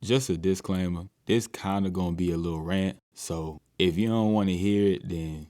Just a disclaimer, this kind of gonna be a little rant, so if you don't want to hear it, then,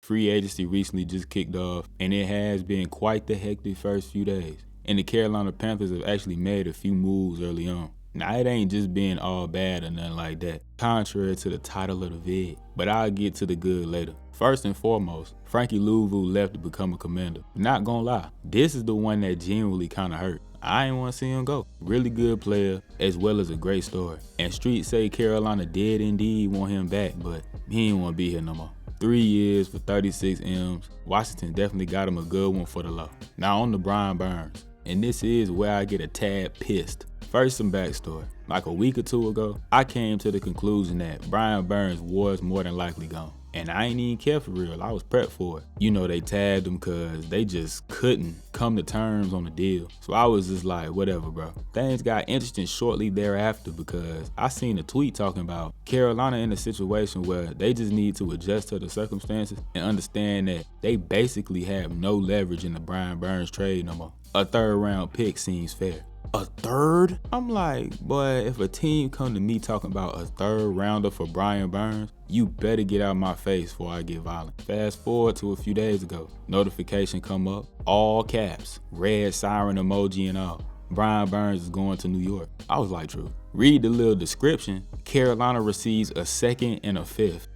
free agency recently just kicked off, and it has been quite the hectic first few days. And the Carolina Panthers have actually made a few moves early on. Now, it ain't just been all bad or nothing like that, contrary to the title of the vid, but I'll get to the good later. First and foremost, Frankie Luvu left to become a Commander. Not gonna lie, this is the one that genuinely kinda hurt. I ain't want to see him go. Really good player, as well as a great story. And streets say Carolina did indeed want him back, but he ain't want to be here no more. 3 years for 36 M's. Washington definitely got him a good one for the low. Now on to Brian Burns. And this is where I get a tad pissed. First, some backstory. Like a week or two ago, I came to the conclusion that Brian Burns was more than likely gone. And I ain't even care for real, I was prepped for it. They tagged him cause they just couldn't come to terms on the deal. So I was just like, whatever, bro. Things got interesting shortly thereafter because I seen a tweet talking about Carolina in a situation where they just need to adjust to the circumstances and understand that they basically have no leverage in the Brian Burns trade no more. A 3rd round pick seems fair. A 3rd? I'm like, boy, if a team come to me talking about a 3rd rounder for Brian Burns, you better get out of my face before I get violent. Fast forward to a few days ago. Notification come up, all caps, red siren emoji and all. Brian Burns is going to New York. I was like, true. Read the little description. Carolina receives a 2nd and a 5th.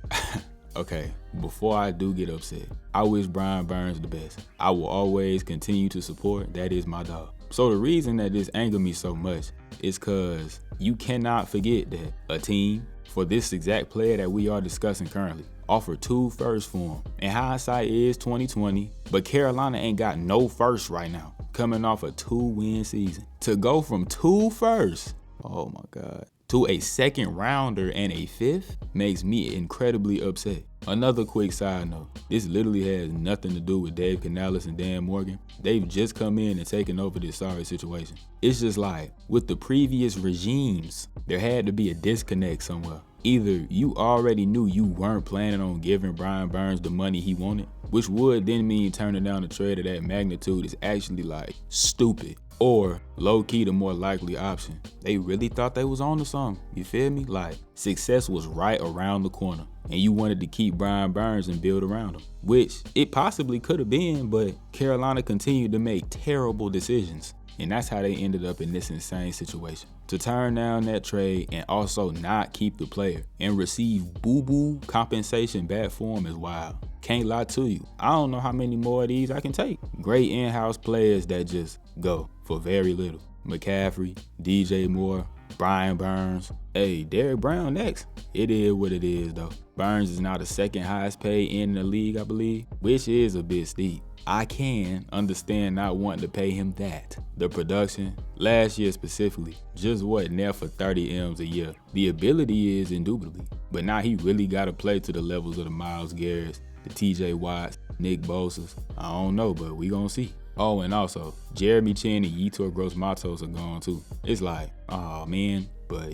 Okay, before I do get upset, I wish Brian Burns the best. I will always continue to support. That is my dog. So the reason that this angered me so much is because you cannot forget that a team for this exact player that we are discussing currently offered 2 firsts for him. And hindsight is 2020, but Carolina ain't got no first right now, coming off a 2-win season. To go from 2 firsts, oh my God, to a 2nd rounder and a 5th makes me incredibly upset. Another quick side note, this literally has nothing to do with Dave Canales and Dan Morgan. They've just come in and taken over this sorry situation. It's just like, with the previous regimes, there had to be a disconnect somewhere. Either you already knew you weren't planning on giving Brian Burns the money he wanted, which would then mean turning down a trade of that magnitude is actually like stupid. Or low-key the more likely option, they really thought they was on to something, you feel me? Like, success was right around the corner and you wanted to keep Brian Burns and build around him, which it possibly could have been, but Carolina continued to make terrible decisions. And that's how they ended up in this insane situation. To turn down that trade and also not keep the player and receive boo-boo compensation back for him is wild. Can't lie to you, I don't know how many more of these I can take. Great in-house players that just go for very little. McCaffrey, DJ Moore, Brian Burns. Hey, Derrick Brown next. It is what it is though. Burns is now the 2nd highest paid in the league, I believe, which is a bit steep. I can understand not wanting to pay him that. The production, last year specifically, just wasn't there for 30 M's a year. The ability is indubitably, but now he really got to play to the levels of the Myles Garrett's, the TJ Watts, Nick Bosa's. I don't know, but we gonna see. Oh, and also, Jeremy Chin and Yetur Gross-Matos are gone too. It's like, oh man, but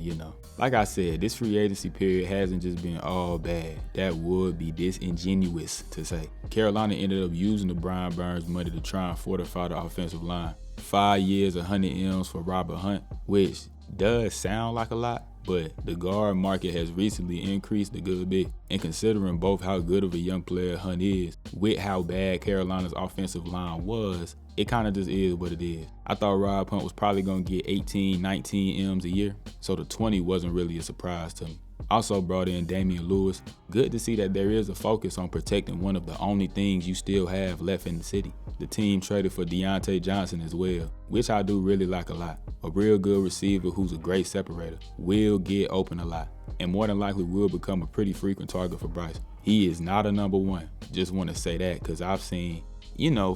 like I said, this free agency period hasn't just been all bad. That would be disingenuous to say. Carolina ended up using the Brian Burns money to try and fortify the offensive line. 5 years, 100 M's for Robert Hunt, which does sound like a lot, but the guard market has recently increased a good bit. And considering both how good of a young player Hunt is, with how bad Carolina's offensive line was, it kind of just is what it is. I thought Rob Hunt was probably going to get 18, 19 M's a year, so the 20 wasn't really a surprise to me. Also brought in Damian Lewis. Good to see that there is a focus on protecting one of the only things you still have left in the city. The team traded for Deontay Johnson as well, which I do really like a lot. A real good receiver who's a great separator, will get open a lot, and more than likely will become a pretty frequent target for Bryce. He is not a number 1. Just want to say that because I've seen,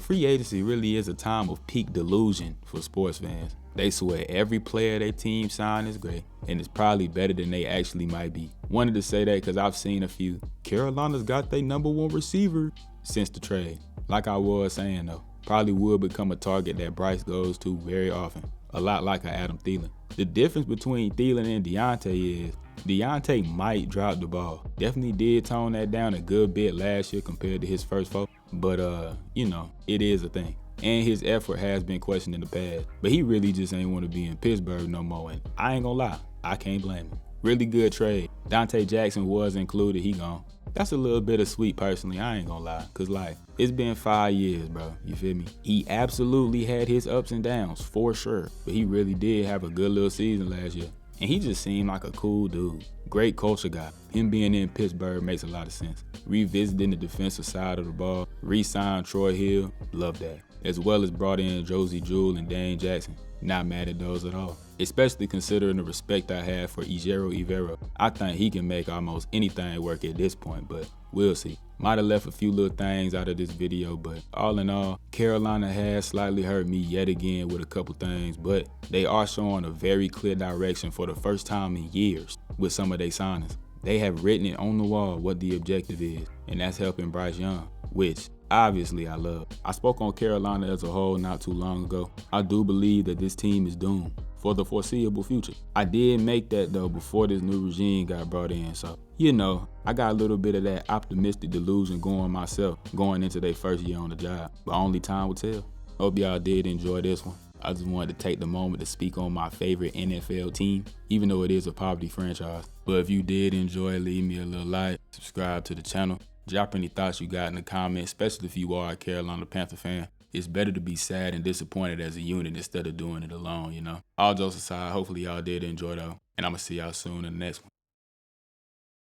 free agency really is a time of peak delusion for sports fans. They swear every player their team signed is great and it's probably better than they actually might be. Wanted to say that because I've seen a few. Carolina's got their number 1 receiver since the trade. Like I was saying though, probably will become a target that Bryce goes to very often. A lot like a Adam Thielen. The difference between Thielen and Deontay is Deontay might drop the ball. Definitely did tone that down a good bit last year compared to his first 4. But it is a thing. And his effort has been questioned in the past. But he really just ain't want to be in Pittsburgh no more. And I ain't gonna lie, I can't blame him. Really good trade. Deontay Jackson was included, he gone. That's a little bittersweet personally, I ain't gonna lie. Cause like, it's been 5 years, bro, you feel me? He absolutely had his ups and downs, for sure. But he really did have a good little season last year. And he just seemed like a cool dude. Great culture guy. Him being in Pittsburgh makes a lot of sense. Revisiting the defensive side of the ball, re-signed Troy Hill, love that. As well as brought in Josie Jewell and Dane Jackson. Not mad at those at all. Especially considering the respect I have for Ejiro Evero. I think he can make almost anything work at this point, but we'll see. Might have left a few little things out of this video, but all in all, Carolina has slightly hurt me yet again with a couple things, but they are showing a very clear direction for the first time in years with some of their signings. They have written it on the wall what the objective is, and that's helping Bryce Young, which obviously I love. I spoke on Carolina as a whole not too long ago. I do believe that this team is doomed for the foreseeable future. I did make that though before this new regime got brought in, so you know, I got a little bit of that optimistic delusion going myself going into their first year on the job, but only time will tell. Hope y'all did enjoy this one. I just wanted to take the moment to speak on my favorite NFL team, even though it is a poverty franchise. But if you did enjoy, leave me a little like, subscribe to the channel. Drop any thoughts you got in the comments, especially if you are a Carolina Panther fan. It's better to be sad and disappointed as a unit instead of doing it alone, you know? All jokes aside, hopefully y'all did enjoy though, and I'm gonna see y'all soon in the next one.